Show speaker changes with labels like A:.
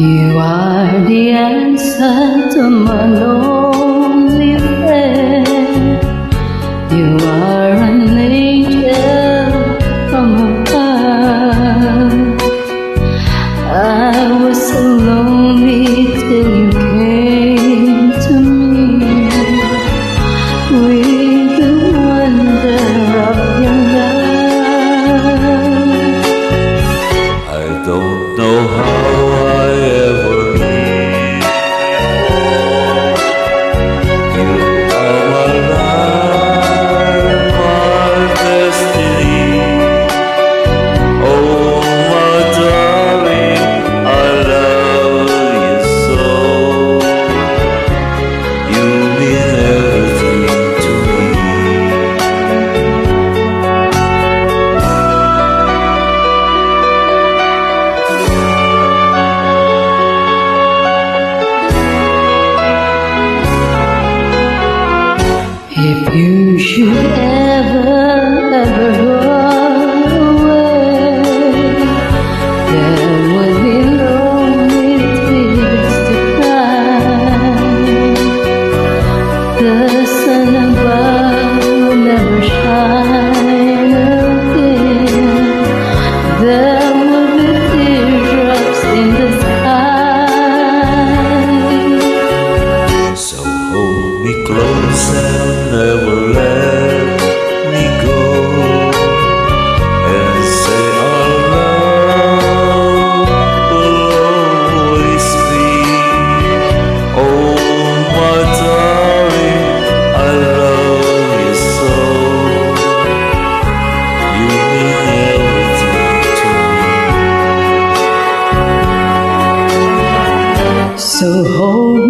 A: You are the answer to my lonely prayer. You are an angel from above. I was so lonely till you came to me with the wonder of your love.
B: I don't know how I ever knew you are my life, my destiny. Oh, my darling, I love you so. You mean everything to me.
A: If you should ever go away, there will be lonely tears to cry. The sun above will never shine again. There will be teardrops in the sky.
B: So hold me close and never let me go, and say our love will always be. Oh, my darling, I love you so. You mean everything to me.
A: So hold